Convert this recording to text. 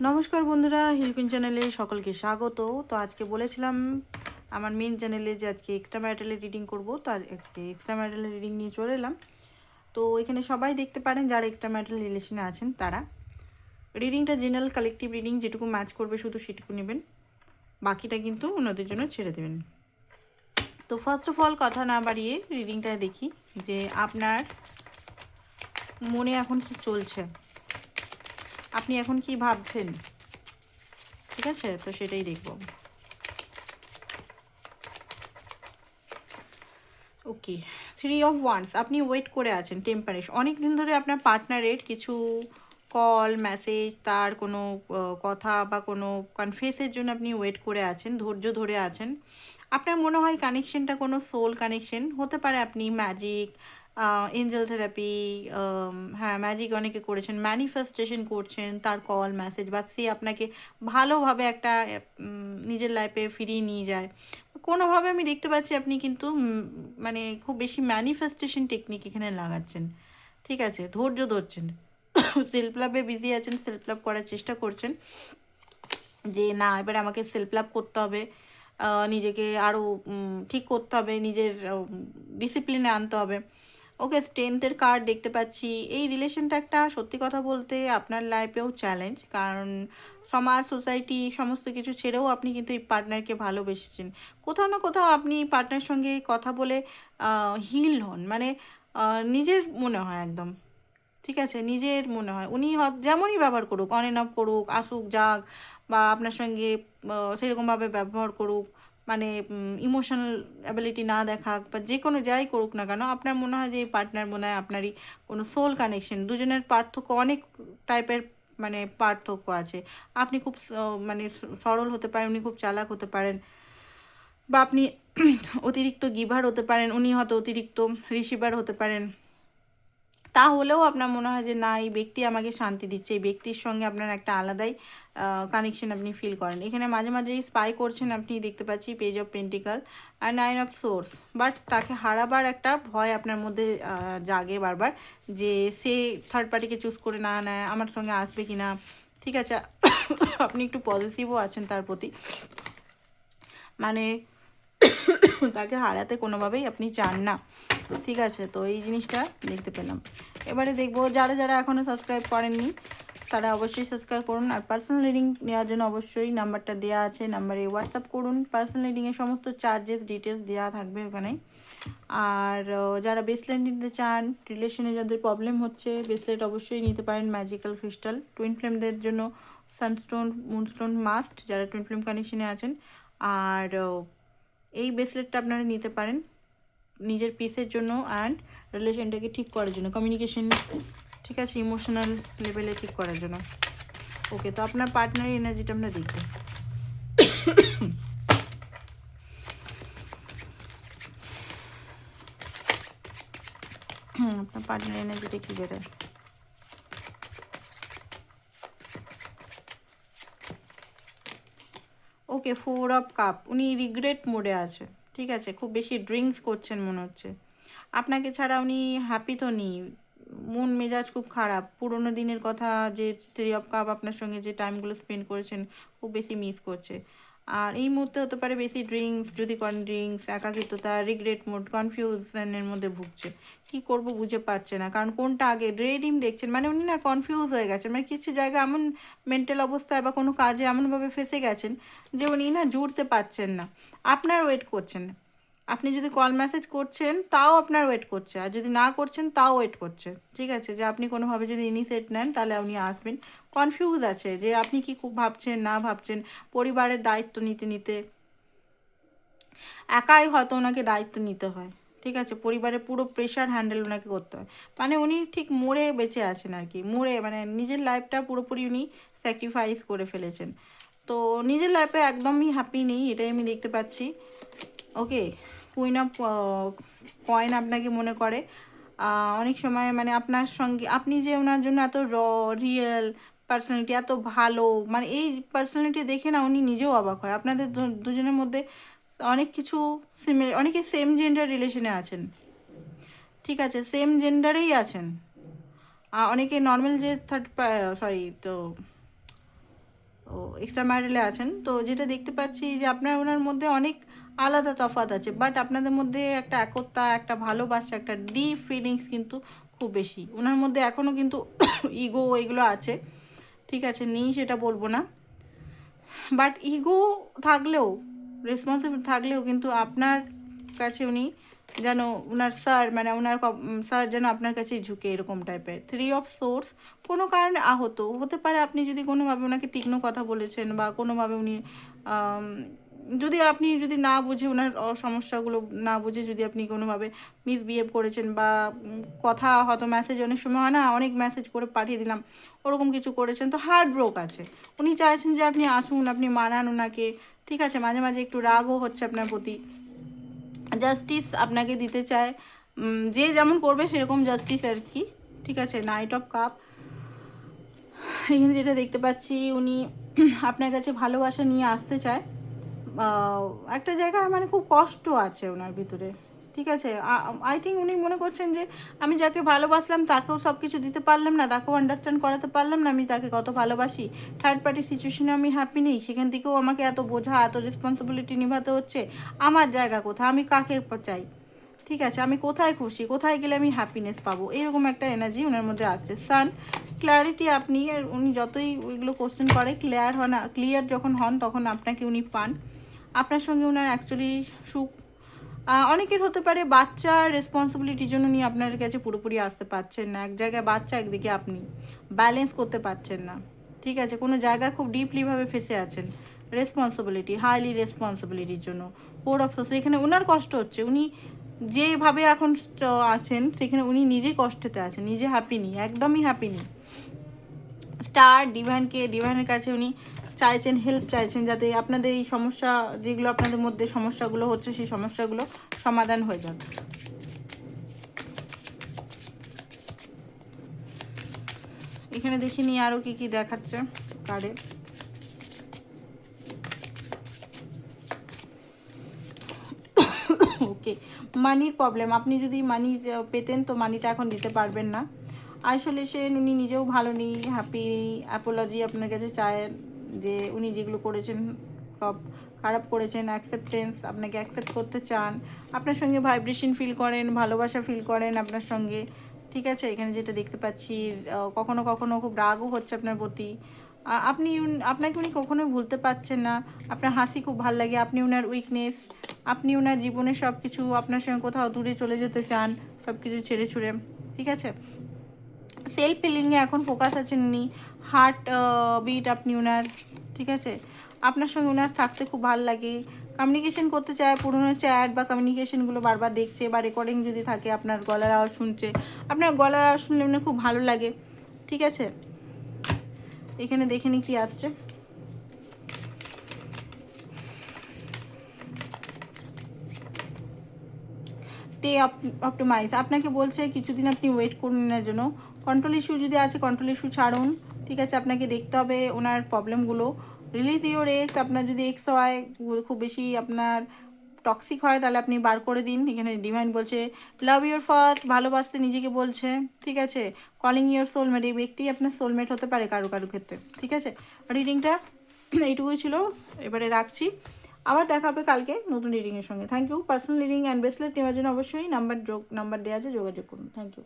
নমস্কার বন্ধুরা, হিলকুইন চ্যানেলে সকলকে স্বাগত। তো আজকে বলেছিলাম আমার মেন চ্যানেলে যে আজকে এক্সট্রা ম্যারিটালের রিডিং করব। তো আজকে এক্সট্রা ম্যারিটালের রিডিং নিয়ে চলে এলাম। তো এখানে সবাই দেখতে পারেন যারা এক্সট্রা ম্যারিটাল রিলেশনে আছেন তারা। রিডিংটা জেনারেল কালেকটিভ রিডিং, যেটুকু ম্যাচ করবে শুধু সেটুকু নেবেন, বাকিটা কিন্তু অন্যদের জন্য ছেড়ে দেবেন। তো ফার্স্ট অফ অল কথা না বাড়িয়ে রিডিংটা দেখি যে আপনার মনে এখন কি চলছে, আপনি এখন কি ভাবছেন। ঠিক আছে, তো সেটাই দেখব। ওকে, 3 অফ ওয়ান্ডস, আপনি ওয়েট করে আছেন টেম্পারেশ। অনেক দিন ধরে আপনার পার্টনারের কিছু কল মেসেজ, তার কোনো কথা বা কোনো কনফেসের জন্য আপনি ওয়েট করে আছেন, ধৈর্য ধরে আছেন। আপনার মনে হয় কানেকশনটা কোনো সোল কানেকশন হতে পারে। আপনি ম্যাজিক, এঞ্জেল থেরাপি, হ্যাঁ ম্যাজিক অনেকে করেছেন, ম্যানিফেস্টেশন করছেন, তার কল মেসেজ বা সে আপনাকে ভালোভাবে একটা নিজের লাইফে ফিরিয়ে নিয়ে যায়। কোনোভাবে আমি দেখতে পাচ্ছি আপনি কিন্তু মানে খুব বেশি ম্যানিফেস্টেশন টেকনিক এখানে লাগাচ্ছেন। ঠিক আছে, ধৈর্য ধরছেন, সেলফ লাভে বিজি আছেন, সেলফ লাভ করার চেষ্টা করছেন যে না এবার আমাকে সেলফ লাভ করতে হবে, নিজেকে আরও ঠিক করতে হবে, নিজের ডিসিপ্লিনে আনতে হবে। ওকে, স্ট্রেংথের কার্ড দেখতে পাচ্ছি। এই রিলেশনটা একটা সত্যি কথা বলতে আপনার লাইফেও চ্যালেঞ্জ, কারণ সমাজ সোসাইটি সমস্ত কিছু ছেড়েও আপনি কিন্তু এই পার্টনারকে ভালোবেসেছেন। কোথাও না কোথাও আপনি পার্টনার সঙ্গে কথা বলে হিল হন, মানে নিজের মনে হয় একদম। ঠিক আছে, নিজের মনে হয় উনি যেমনই ব্যবহার করুক, অন অ্যান্ড অফ করুক, আসুক যাক, বা আপনার সঙ্গে সেরকমভাবে ব্যবহার করুক, মানে ইমোশনাল অ্যাবিলিটি না দেখাক, বা যে কোনো যাই করুক না কেন, আপনার মনে হয় যে এই পার্টনার মনে হয় আপনারই কোনো সোল কানেকশন। দুজনের পার্থক্য অনেক টাইপের, মানে পার্থক্য আছে। আপনি খুব মানে সরল হতে পারেন, উনি খুব চালাক হতে পারেন, বা আপনি অতিরিক্ত গিভার হতে পারেন, উনি হয়তো অতিরিক্ত রিসিভার হতে পারেন। তাহলেও আপনার মনে হয় যে না এই ব্যক্তি আমাকে শান্তি দিচ্ছে, এই ব্যক্তির সঙ্গে আপনার একটা আলাদাই কানেকশন আপনি ফিল করেন। এখানে মাঝে মাঝে স্পাই করছেন আপনি, দেখতে পাচ্ছি পেজ অফ পেন্টিকাল আর 9 অফ সোর্স। বাট তাকে হারাবার একটা ভয় আপনার মধ্যে জাগে বারবার, যে সে থার্ড পার্টিকে চুজ করে না নেয়, আমার সঙ্গে আসবে কি না। ঠিক আছে, আপনি একটু পজিটিভও আছেন তার প্রতি, মানে তাকে হারাতে কোনোভাবেই আপনি চান না। ঠিক আছে, তো এই জিনিসটা দেখতে পেলাম। এবারে দেখবো যারা যারা এখনও সাবস্ক্রাইব করেননি তারা অবশ্যই সাবস্ক্রাইব করুন। আর পার্সোনাল রিডিং নেওয়ার জন্য অবশ্যই নাম্বারটা দেওয়া আছে, নাম্বারে হোয়াটসঅ্যাপ করুন। পার্সোনাল রিডিংয়ের সমস্ত চার্জেস ডিটেলস দেওয়া থাকবে ওখানে। আর যারা ব্রেসলেট নিতে চান, রিলেশনে যাদের প্রবলেম হচ্ছে, ব্রেসলেট অবশ্যই নিতে পারেন ম্যাজিক্যাল ক্রিস্টাল। টুইন ফ্লেমদের জন্য সানস্টোন মুনস্টোন মাস্ট, যারা টুইন ফ্লেম কানেকশনে আছেন। আর এই ব্রেসলেটটা আপনারা নিতে পারেন নিজের পিসের জন্য অ্যান্ড রিলেশনটাকে ঠিক করার জন্য, কমিউনিকেশন, ঠিক আছে, ইমোশনাল লেভেলে ঠিক করার জন্য। ওকে, তো আপনার পার্টনারের এনার্জিটা আমরা দেখব। আপনার পার্টনারের এনার্জিটা কী বেরোয়? ওকে, 4 অফ কাপ, উনি রিগ্রেট মোডে আছে। ঠিক আছে, খুব বেশি ড্রিঙ্কস করছেন মনে হচ্ছে। আপনাকে ছাড়া উনি হ্যাপি তো নেই, মন মেজাজ খুব খারাপ। পুরোনো দিনের কথা, যে 3 অফ কাপ আপনার সঙ্গে যে টাইমগুলো স্পেন্ড করেছেন খুব বেশি মিস করছে। আর এই মুহূর্তে হতে পারে বেশি ড্রিঙ্কস যদি করেন, ড্রিঙ্কস, একাকিত্বতা, রিগ্রেট মোড, কনফিউশনের মধ্যে ভুগছে। কী করব বুঝে পাচ্ছে না, কারণ কোনটা আগে ড্রেডিম দেখছেন, মানে উনি না কনফিউজ হয়ে গেছেন, মানে কিছু জায়গা এমন মেন্টাল অবস্থায় বা কোনো কাজে এমনভাবে ফেসে গেছেন যে উনি না জুড়তে পারছেন না, আপনার ওয়েট করছেন। আপনি যদি কল মেসেজ করছেন তাও আপনার ওয়েট করছে, আর যদি না করছেন তাও ওয়েট করছে। ঠিক আছে, যে আপনি কোনোভাবে যদি ইনিশিয়েট নেন তাহলে উনি আসবেন। কনফিউজ আছে যে আপনি কি খুব ভাবছেন না ভাবছেন, পরিবারের দায়িত্ব নিতে নিতে একাই হয়তো ওনাকে দায়িত্ব নিতে হয়। ঠিক আছে, পরিবারের পুরো প্রেশার হ্যান্ডেল ওনাকে করতে হয়, মানে উনি ঠিক মরে বেঁচে আছেন আর কি, মরে মানে নিজের লাইফটা পুরোপুরি উনি স্যাক্রিফাইস করে ফেলেছেন। তো নিজের লাইফে একদমই হ্যাপি নেই, এটাই আমি দেখতে পাচ্ছি। ওকে, কুইন অফ কয়েন আপনাকে মনে করে অনেক সময়, মানে আপনার সঙ্গে আপনি যে ওনার জন্য এত রিয়েল পার্সোনালিটি, এত ভালো, মানে এই পার্সোনালিটি দেখে না উনি নিজেও অবাক হয়। আপনাদের দুজনের মধ্যে অনেক কিছু সিমিলার, অনেকে সেম জেন্ডার রিলেশনে আছেন। ঠিক আছে, সেম জেন্ডারেই আছেন। অনেকে নর্মাল যে সরি, তো এক্সট্রা ম্যারিটালে আছেন, তো যেটা দেখতে পাচ্ছি যে আপনার ওনার মধ্যে অনেক আলাদা তফাৎ আছে, বাট আপনাদের মধ্যে একটা একতা, একটা ভালোবাসা, একটা ডিপ ফিলিংস কিন্তু খুব বেশি ওনার মধ্যে এখনও কিন্তু ইগো এগুলো আছে, ঠিক আছে, নেই সেটা বলবো না, বাট ইগো থাকলেও, রেসপন্সিবল থাকলেও কিন্তু আপনার কাছে উনি যেন ওনার স্যার, মানে ওনার স্যার যেন আপনার কাছে ঝুঁকে, এরকম টাইপের। 3 অফ সোর্স, কোনো কারণে আহত হতে পারে, আপনি যদি কোনোভাবে ওনাকে তীক্ষ্ণ কথা বলেছেন বা কোনোভাবে উনি যদি আপনি যদি না বুঝে ওনার সমস্যাগুলো না বুঝে যদি আপনি কোনোভাবে মিসবিহেভ করেছেন বা কথা হয়তো মেসেজ অনেক সময় হয় না, অনেক মেসেজ করে পাঠিয়ে দিলাম, ওরকম কিছু করেছেন, তো হার্ট ব্রোক আছে। উনি চাইছেন যে আপনি আসুন, আপনি মানান ওনাকে, ঠিক আছে, মাঝে মাঝে একটু রাগও হচ্ছে আপনার প্রতি, জাস্টিস আপনাকে দিতে চায়, যে যেমন করবে সেরকম জাস্টিস আর কি, ঠিক আছে। 9 অফ কাপ, এখানে যেটা দেখতে পাচ্ছি উনি আপনার কাছে ভালোবাসা নিয়ে আসতে চায়, একটা জায়গায় মানে খুব কষ্ট আছে ওনার ভিতরে, ঠিক আছে। আই থিঙ্ক উনি মনে করছেন যে আমি যাকে ভালোবাসলাম তাকেও সব কিছু দিতে পারলাম না, তাকেও আন্ডারস্ট্যান্ড করাতে পারলাম না আমি তাকে কত ভালোবাসি, থার্ড পার্টি সিচুয়েশনে আমি হ্যাপি নেই, সেখান থেকেও আমাকে এত বোঝা, এত রেসপন্সিবিলিটি নিভাতে হচ্ছে, আমার জায়গা কোথায়, আমি কাকে চাই, ঠিক আছে, আমি কোথায় খুশি, কোথায় গেলে আমি হ্যাপিনেস পাবো, এরকম একটা এনার্জি ওনার মধ্যে আসছে। সান, ক্ল্যারিটি, আপনি উনি যতই ওইগুলো কোশ্চেন করে ক্লিয়ার যখন হন তখন আপনাকে উনি পান, আপনার সঙ্গে ওনার অ্যাকচুয়ালি সুখ, অনেকের হতে পারে বাচ্চার রেসপন্সিবিলিটির জন্য নিয়ে আপনার কাছে পুরোপুরি আসতে পারছেন না, এক জায়গায় বাচ্চা একদিকে আপনি ব্যালেন্স করতে পারছেন না, ঠিক আছে, কোনো জায়গায় খুব ডিপলিভাবে ফেসে আছেন রেসপন্সিবিলিটি, হাইলি রেসপন্সিবিলিটির জন্য। 4 অফ সোর্স, এখানে ওনার কষ্ট হচ্ছে, উনি যেভাবে এখন আছেন সেখানে উনি নিজে কষ্টেতে আছেন, নিজে হ্যাপি নেই, একদমই হ্যাপি নেই। স্টার, ডিভাইনের কাছে উনি চাইছেন, হেল্প চাইছেন, যাতে আপনাদের এই সমস্যা যেগুলো আপনাদের মধ্যে সমস্যাগুলো হচ্ছে সেই সমস্যাগুলো সমাধান হয়ে যাবে। এখানে দেখে নিই আরও কি কি দেখাচ্ছে কার্ডে। ওকে, মানির প্রবলেম, আপনি যদি মানি পেতেন তো মানিটা এখন দিতে পারবেন না। আইসোলেশন, উনি নিজেও ভালো নেই, হ্যাপি নেই, অ্যাপোলজি আপনার কাছে চায় যে উনি যেগুলো করেছেন সব খারাপ করেছেন, অ্যাকসেপ্টেন্স, আপনাকে অ্যাকসেপ্ট করতে চান, আপনার সঙ্গে ভাইব্রেশন ফিল করেন, ভালোবাসা ফিল করেন আপনার সঙ্গে, ঠিক আছে। এখানে যেটা দেখতে পাচ্ছি কখনো কখনো খুব রাগও হচ্ছে আপনার প্রতি, আপনাকে উনি কখনোই ভুলতে পারছেন না, আপনার হাসি খুব ভালো লাগে, আপনি ওনার উইকনেস, আপনি ওনার জীবনের সব কিছু, আপনার সঙ্গে কোথাও দূরে চলে যেতে চান সব কিছু ছেড়ে ছুড়ে, ঠিক আছে। সেলফ হিলিংয়ে এখন ফোকাস আছেন উনি, হার্ট বিট আপনি ওনার, ঠিক আছে, আপনার সঙ্গে ওনার থাকতে খুব ভালো লাগে, কমিউনিকেশন করতে চায়, পুরোনো চ্যাট বা কমিউনিকেশনগুলো বারবার দেখছে বা রেকর্ডিং যদি থাকে আপনার গলার আওয়াজ শুনছে, আপনার গলার আওয়াজ শুনলে উনি খুব ভালো লাগে, ঠিক আছে। এখানে দেখে নি কি আসছে। স্টে অপটিমাইজ, আপনাকে বলছে কিছুদিন আপনি ওয়েট করুন এর জন্য, কন্ট্রোল ইস্যু যদি আছে কন্ট্রোল ইস্যু ছাড়ুন, ঠিক আছে, আপনাকে দেখতে হবে ওনার প্রবলেমগুলো, রিলিজ ইওর এক্স, আপনার যদি এক্স হয় খুব বেশি আপনার টক্সিক হয় তাহলে আপনি বার করে দিন। এখানে ডিভাইন বলছে লাভ ইউর ফার্স্ট, ভালোবাসতে নিজেকে বলছে, ঠিক আছে, কলিং ইউর সোলমেট, এই ব্যক্তি আপনার সোলমেট হতে পারে কারো কারো ক্ষেত্রে, ঠিক আছে। রিডিংটা এইটুকুই ছিল, এবারে রাখছি, আবার দেখা হবে কালকে নতুন রিডিংয়ের সঙ্গে। Thank you. Personal reading and bracelet নেওয়ার জন্য অবশ্যই নাম্বার দেওয়া আছে, যোগাযোগ করুন। Thank you.